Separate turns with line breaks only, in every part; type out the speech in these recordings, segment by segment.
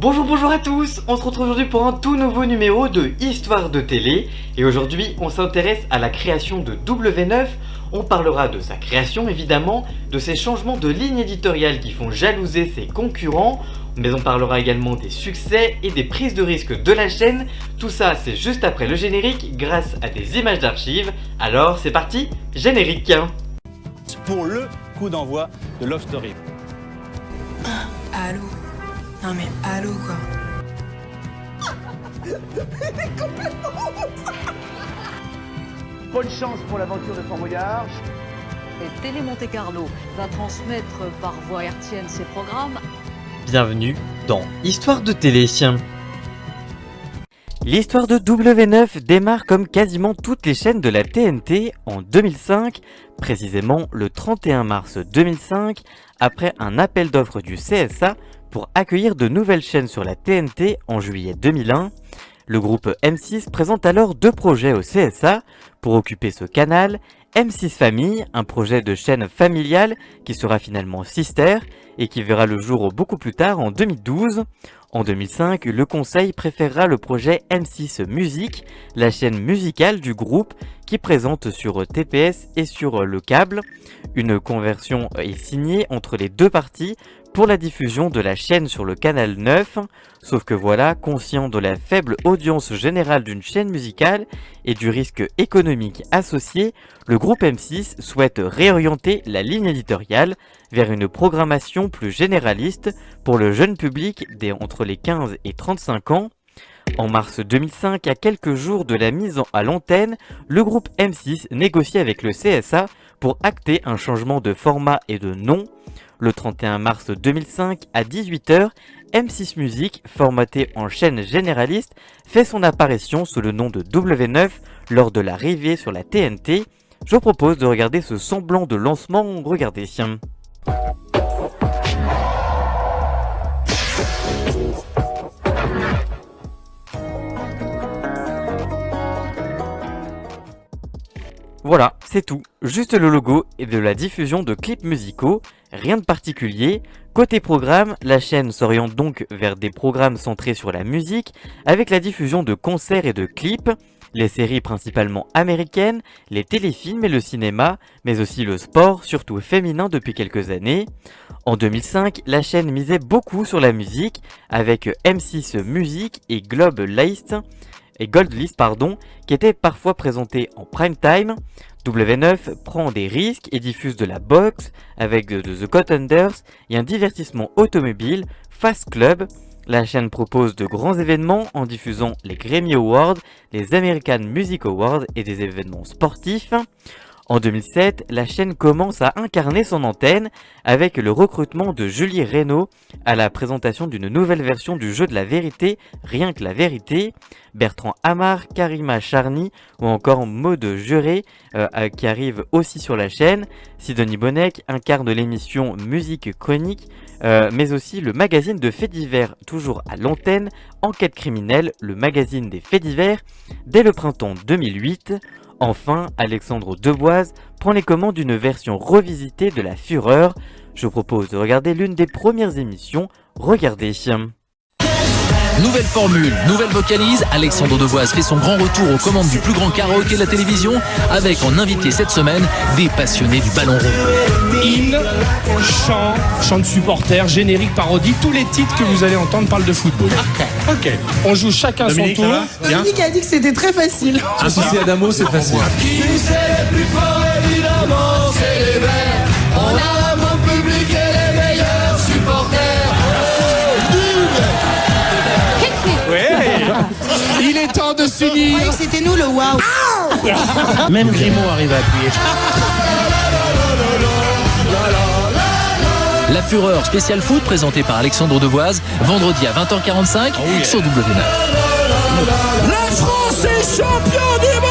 Bonjour à tous, on se retrouve aujourd'hui pour un tout nouveau numéro de Histoire de télé et aujourd'hui on s'intéresse à la création de W9. On parlera de sa création évidemment, de ses changements de ligne éditoriale qui font jalouser ses concurrents, mais on parlera également des succès et des prises de risque de la chaîne. Tout ça c'est juste après le générique grâce à des images d'archives. Alors c'est parti, générique.
Pour le coup d'envoi de Love Story.
Allô? Non mais allô quoi.
Bonne chance pour l'aventure de Fort Boyard.
Et Télé Monte Carlo va transmettre par voie hertzienne ses programmes.
Bienvenue dans Histoire de télé. L'histoire de W9 démarre comme quasiment toutes les chaînes de la TNT en 2005, précisément le 31 mars 2005, après un appel d'offres du CSA pour accueillir de nouvelles chaînes sur la TNT en juillet 2001. Le groupe M6 présente alors deux projets au CSA pour occuper ce canal. M6 Famille, un projet de chaîne familiale qui sera finalement Sister et qui verra le jour beaucoup plus tard en 2012. En 2005, le conseil préférera le projet M6 Musique, la chaîne musicale du groupe qui présente sur TPS et sur le câble. Une conversion est signée entre les deux parties pour la diffusion de la chaîne sur le canal 9, sauf que voilà, conscient de la faible audience générale d'une chaîne musicale et du risque économique associé, le groupe M6 souhaite réorienter la ligne éditoriale vers une programmation plus généraliste pour le jeune public entre les 15 et 35 ans. En mars 2005, à quelques jours de la mise à l'antenne, le groupe M6 négocie avec le CSA pour acter un changement de format et de nom. Le 31 mars 2005 à 18h, M6 Musique, formaté en chaîne généraliste, fait son apparition sous le nom de W9 lors de l'arrivée sur la TNT. Je vous propose de regarder ce semblant de lancement. Regardez. Voilà, c'est tout. Juste le logo et de la diffusion de clips musicaux, rien de particulier. Côté programme, la chaîne s'oriente donc vers des programmes centrés sur la musique, avec la diffusion de concerts et de clips, les séries principalement américaines, les téléfilms et le cinéma, mais aussi le sport, surtout féminin depuis quelques années. En 2005, la chaîne misait beaucoup sur la musique, avec M6 Musique et Gold List, qui étaient parfois présentés en prime time. W9 prend des risques et diffuse de la boxe avec The Contenders et un divertissement automobile, Fast Club. La chaîne propose de grands événements en diffusant les Grammy Awards, les American Music Awards et des événements sportifs. En 2007, la chaîne commence à incarner son antenne avec le recrutement de Julie Reynaud à la présentation d'une nouvelle version du jeu de la vérité, Rien que la vérité. Bertrand Amar, Karima Charny ou encore Maud Juré qui arrivent aussi sur la chaîne. Sidonie Bonnec incarne l'émission Musique Chronique, mais aussi le magazine de faits divers, toujours à l'antenne, Enquête criminelle, le magazine des faits divers, dès le printemps 2008. Enfin, Alexandre Deboise prend les commandes d'une version revisitée de La Fureur. Je vous propose de regarder l'une des premières émissions. Regardez.
Nouvelle formule, nouvelle vocalise, Alexandre Devoise fait son grand retour aux commandes du plus grand karaoké de la télévision avec en invité cette semaine des passionnés du ballon rond.
Hymne, chant de supporters, générique, parodie, tous les titres que vous allez entendre parlent de football. Ok. On joue chacun
Dominique,
son tour.
Dominique a dit que c'était très facile.
Si c'est Adamo, c'est facile.
Qui c'est les plus forts évidemment, c'est les Verts. On a un bon public et les meilleurs supporters.
Ouais. Il est temps de s'unir.
C'était nous le waouh.
Même Grimaud arrive à appuyer.
La Fureur spécial foot présentée par Alexandre Devoise, vendredi à 20h45 sur W9.
La France est champion du monde.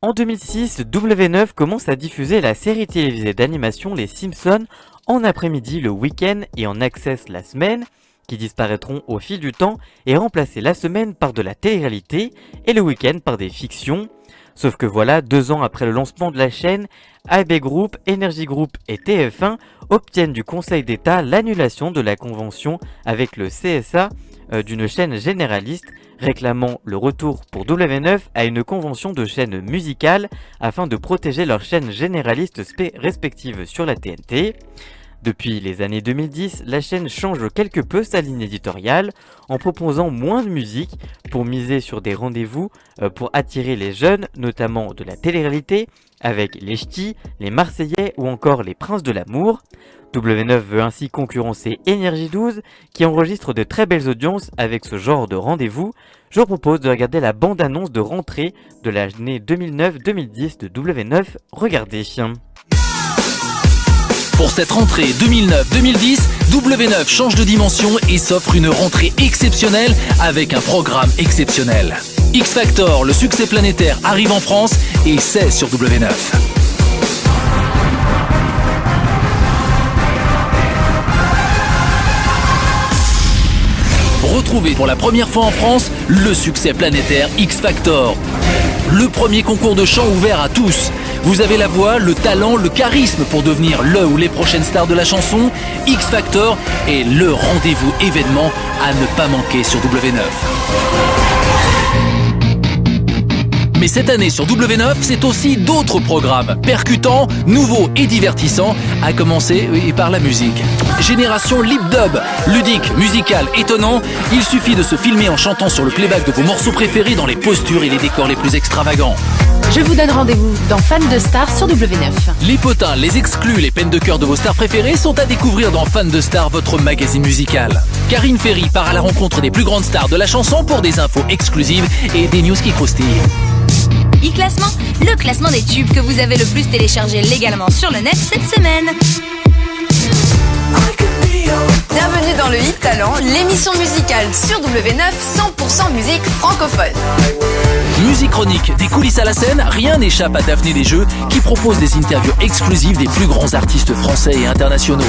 En 2006, W9 commence à diffuser la série télévisée d'animation Les Simpsons en après-midi le week-end et en access la semaine, qui disparaîtront au fil du temps et remplacer la semaine par de la télé-réalité et le week-end par des fictions. Sauf que voilà, 2 ans après le lancement de la chaîne, AB Group, Energy Group et TF1 obtiennent du Conseil d'État l'annulation de la convention avec le CSA d'une chaîne généraliste, réclamant le retour pour W9 à une convention de chaîne musicale afin de protéger leurs chaînes généralistes respectives sur la TNT. Depuis les années 2010, la chaîne change quelque peu sa ligne éditoriale en proposant moins de musique pour miser sur des rendez-vous pour attirer les jeunes, notamment de la télé-réalité, avec les Ch'tis, les Marseillais ou encore les Princes de l'amour. W9 veut ainsi concurrencer Énergie 12 qui enregistre de très belles audiences avec ce genre de rendez-vous. Je vous propose de regarder la bande-annonce de rentrée de l'année 2009-2010 de W9. Regardez.
Pour cette rentrée 2009-2010, W9 change de dimension et s'offre une rentrée exceptionnelle avec un programme exceptionnel. X Factor, le succès planétaire, arrive en France et c'est sur W9. Retrouvez pour la première fois en France le succès planétaire X Factor. Le premier concours de chant ouvert à tous. Vous avez la voix, le talent, le charisme pour devenir le ou les prochaines stars de la chanson. X Factor est le rendez-vous événement à ne pas manquer sur W9. Mais cette année sur W9, c'est aussi d'autres programmes percutants, nouveaux et divertissants, à commencer par la musique. Génération Lip Dub, ludique, musical, étonnant, il suffit de se filmer en chantant sur le playback de vos morceaux préférés dans les postures et les décors les plus extravagants.
Je vous donne rendez-vous dans Fans de Stars sur W9.
Les potins, les exclus, les peines de cœur de vos stars préférées sont à découvrir dans Fans de Stars, votre magazine musical. Karine Ferry part à la rencontre des plus grandes stars de la chanson pour des infos exclusives et des news qui croustillent.
E-Classement, le classement des tubes que vous avez le plus téléchargé légalement sur le net cette semaine.
Bienvenue dans le Hit Talent, l'émission musicale sur W9, 100% musique francophone.
Musique chronique, des coulisses à la scène, rien n'échappe à Daphné des Jeux qui propose des interviews exclusives des plus grands artistes français et internationaux.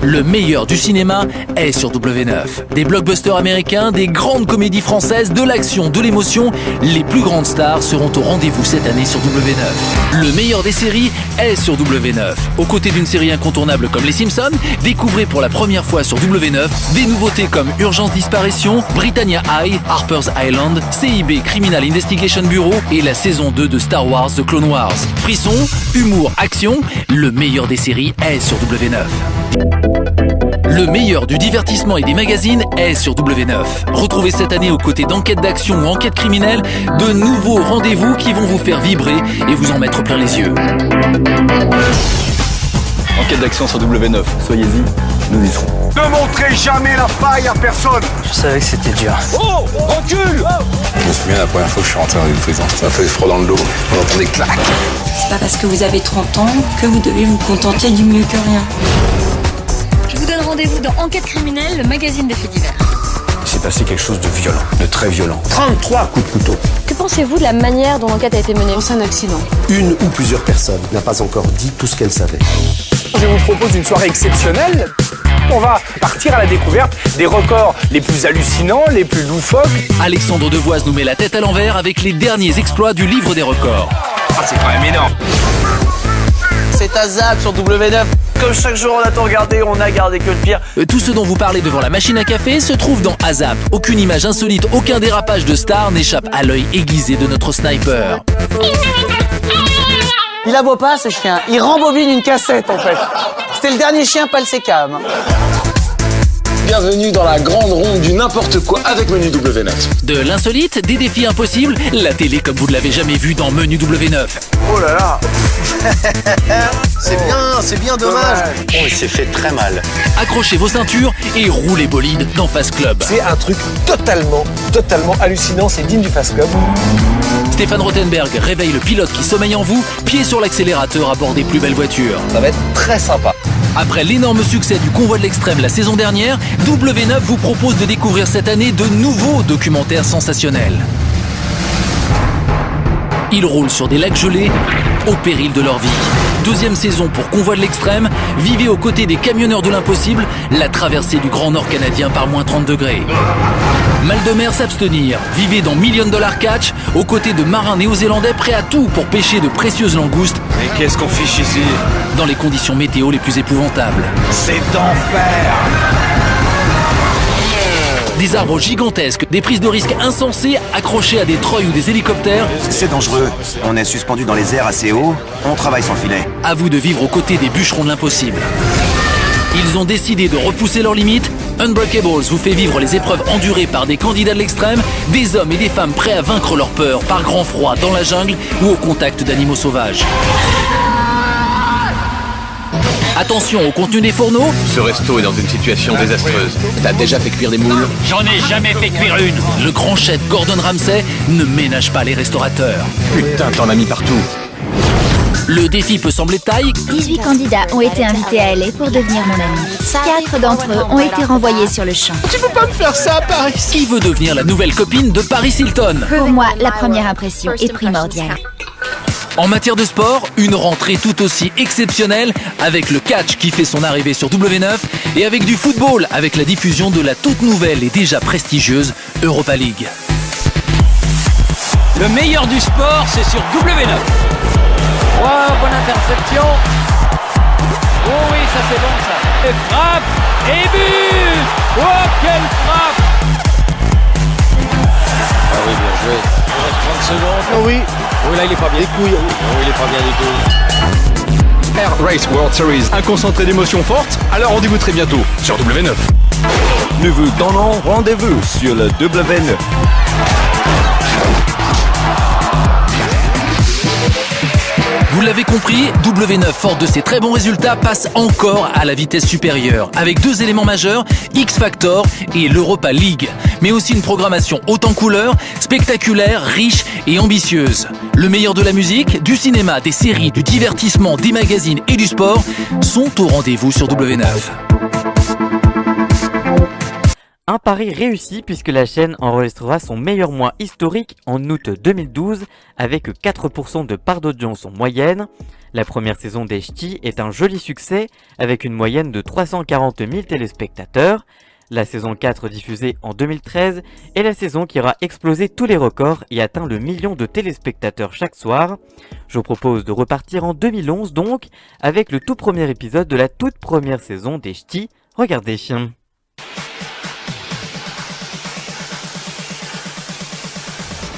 Le meilleur du cinéma est sur W9. Des blockbusters américains, des grandes comédies françaises, de l'action, de l'émotion, les plus grandes stars seront au rendez-vous cette année sur W9. Le meilleur des séries est sur W9. Aux côtés d'une série incontournable comme Les Simpsons, découvrez pour la première fois sur W9 des nouveautés comme Urgence Disparition, Britannia High, Harper's Island, CIB Criminal Investigation Bureau et la saison 2 de Star Wars The Clone Wars. Frisson, humour, action, le meilleur des séries est sur W9. Le meilleur du divertissement et des magazines est sur W9. Retrouvez cette année aux côtés d'enquêtes d'action ou enquêtes criminelles de nouveaux rendez-vous qui vont vous faire vibrer et vous en mettre plein les yeux.
Enquête d'action sur W9, soyez-y, nous y serons.
Ne montrez jamais la faille à personne.
Je savais que c'était dur.
Oh, recule!
Je me souviens la première fois que je suis rentré dans une prison. Ça m'a fait froid dans le dos. On entend des claques.
C'est pas parce que vous avez 30 ans que vous devez vous contenter du mieux que rien.
Je vous donne rendez-vous dans Enquête criminelle, le magazine des faits divers.
Il s'est passé quelque chose de violent, de très violent.
33 coups de couteau.
Que pensez-vous de la manière dont l'enquête a été menée? C'est un accident.
Une ou plusieurs personnes n'a pas encore dit tout ce qu'elle savait.
Je vous propose une soirée exceptionnelle. On va partir à la découverte des records les plus hallucinants, les plus loufoques.
Alexandre Devoise nous met la tête à l'envers avec les derniers exploits du livre des records.
Ah, c'est quand même énorme.
C'est ASAP sur W9. Comme chaque jour on a tout regardé, on a gardé que le pire.
Tout ce dont vous parlez devant la machine à café se trouve dans ASAP. Aucune image insolite, aucun dérapage de star n'échappe à l'œil aiguisé de notre sniper.
Il aboie pas ce chien, il rembobine une cassette en fait. C'était le dernier chien Palsecam.
Bienvenue dans la grande ronde du n'importe quoi avec Menu W9.
De l'insolite, des défis impossibles, la télé comme vous ne l'avez jamais vu dans Menu W9.
Oh là là.
C'est bien dommage.
Oh, il s'est fait très mal.
Accrochez vos ceintures et roulez bolide dans Fast Club.
C'est un truc totalement hallucinant, c'est digne du Fast Club.
Stéphane Rothenberg réveille le pilote qui sommeille en vous, pied sur l'accélérateur à bord des plus belles voitures.
Ça va être très sympa.
Après l'énorme succès du Convoi de l'Extrême la saison dernière, W9 vous propose de découvrir cette année de nouveaux documentaires sensationnels. Ils roulent sur des lacs gelés au péril de leur vie. Deuxième saison pour Convoi de l'extrême, vivez aux côtés des camionneurs de l'impossible la traversée du Grand Nord canadien par moins 30 degrés. Mal de mer s'abstenir, vivez dans $1 Million Catch aux côtés de marins néo-zélandais prêts à tout pour pêcher de précieuses langoustes.
Mais qu'est-ce qu'on fiche ici?
Dans les conditions météo les plus épouvantables.
C'est d'enfer!
Des arbres gigantesques, des prises de risques insensées accrochées à des treuils ou des hélicoptères.
C'est dangereux. On est suspendu dans les airs assez haut, on travaille sans filet.
À vous de vivre aux côtés des bûcherons de l'impossible. Ils ont décidé de repousser leurs limites. Unbreakables vous fait vivre les épreuves endurées par des candidats de l'extrême, des hommes et des femmes prêts à vaincre leur peur par grand froid dans la jungle ou au contact d'animaux sauvages. Attention au contenu des fourneaux.
Ce resto est dans une situation désastreuse. T'as déjà fait cuire des moules?
J'en ai jamais fait cuire une.
Le grand chef Gordon Ramsay ne ménage pas les restaurateurs.
Putain, t'en as mis partout.
Le défi peut sembler taille.
18 candidats ont été invités à LA pour devenir mon ami. 4 d'entre eux ont été renvoyés sur le champ.
Tu peux pas me faire ça, Paris? Qui veut devenir la nouvelle copine de Paris Hilton?
Pour moi, la première impression est primordiale.
En matière de sport, une rentrée tout aussi exceptionnelle avec le catch qui fait son arrivée sur W9 et avec du football avec la diffusion de la toute nouvelle et déjà prestigieuse Europa League.
Le meilleur du sport, c'est sur W9.
Oh, bonne interception. Oh oui, ça c'est bon ça. Et frappe et but. Oh, quelle frappe.
Ah oui, bien joué. Il reste 30 secondes.
Oh oui.
Oh là, il est pas bien.
Les couilles.
Oh, il est pas bien du tout.
Air Race World Series, un concentré d'émotions fortes. Alors rendez-vous très bientôt sur W9.
Nouveau dans rendez-vous sur le W9.
Vous l'avez compris, W9, fort de ses très bons résultats, passe encore à la vitesse supérieure, avec 2 éléments majeurs, X Factor et l'Europa League, mais aussi une programmation haute en couleurs, spectaculaire, riche et ambitieuse. Le meilleur de la musique, du cinéma, des séries, du divertissement, des magazines et du sport sont au rendez-vous sur W9.
Un pari réussi puisque la chaîne enregistrera son meilleur mois historique en août 2012 avec 4% de part d'audience en moyenne. La première saison des Ch'tis est un joli succès avec une moyenne de 340 000 téléspectateurs. La saison 4 diffusée en 2013 est la saison qui aura explosé tous les records et atteint le 1 million de téléspectateurs chaque soir. Je vous propose de repartir en 2011 donc avec le tout premier épisode de la toute première saison des Ch'tis. Regardez.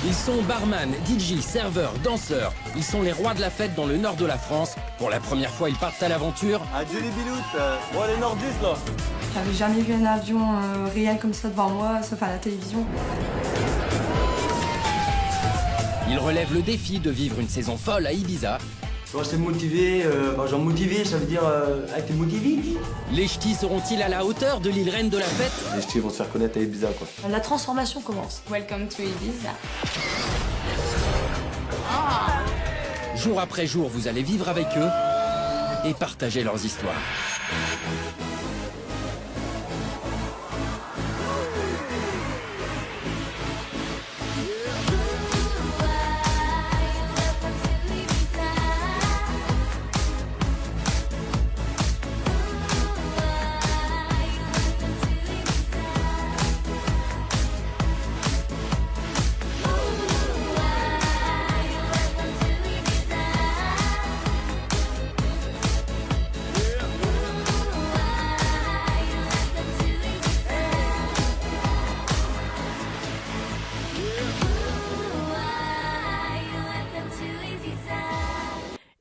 Ils sont barman, DJ, serveurs, danseurs. Ils sont les rois de la fête dans le nord de la France. Pour la première fois, ils partent à l'aventure.
Adieu les biloutes, bon les nordistes là.
J'avais jamais vu un avion réel comme ça devant moi, sauf à la télévision.
Ils relèvent le défi de vivre une saison folle à Ibiza.
Rester motivé, genre motivé, ça veut dire être motivé.
Les Ch'tis seront-ils à la hauteur de l'île reine de la fête?
Les Ch'tis vont se faire connaître à Ibiza quoi.
La transformation commence.
Welcome to Ibiza.
Jour après jour, vous allez vivre avec eux et partager leurs histoires.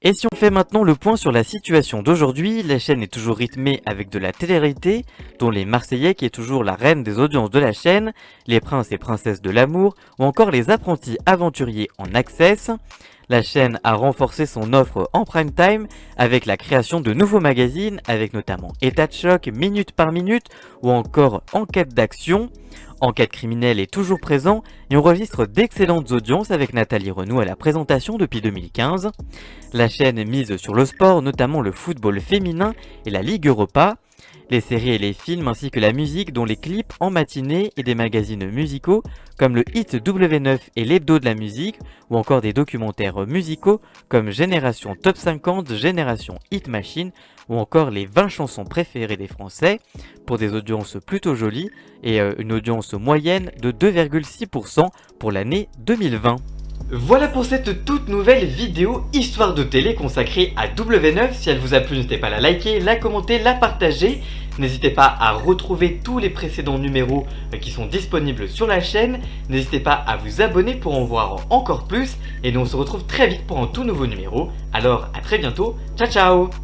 Et si on fait maintenant le point sur la situation d'aujourd'hui, la chaîne est toujours rythmée avec de la télé-réalité, dont les Marseillais qui est toujours la reine des audiences de la chaîne, les princes et princesses de l'amour, ou encore les apprentis aventuriers en access. La chaîne a renforcé son offre en prime time avec la création de nouveaux magazines, avec notamment État de choc, Minute par minute, ou encore Enquête d'action. Enquête criminelle est toujours présent et on registre d'excellentes audiences avec Nathalie Renaud à la présentation depuis 2015. La chaîne mise sur le sport, notamment le football féminin et la Ligue Europa. les séries et les films ainsi que la musique dont les clips en matinée et des magazines musicaux comme le Hit W9 et l'Hebdo de la musique ou encore des documentaires musicaux comme Génération Top 50, Génération Hit Machine ou encore les 20 chansons préférées des Français pour des audiences plutôt jolies et une audience moyenne de 2,6% pour l'année 2020. Voilà pour cette toute nouvelle vidéo Histoire de télé consacrée à W9. Si elle vous a plu, n'hésitez pas à la liker, la commenter, la partager. N'hésitez pas à retrouver tous les précédents numéros qui sont disponibles sur la chaîne. N'hésitez pas à vous abonner pour en voir encore plus. Et nous on se retrouve très vite pour un tout nouveau numéro. Alors à très bientôt, ciao ciao.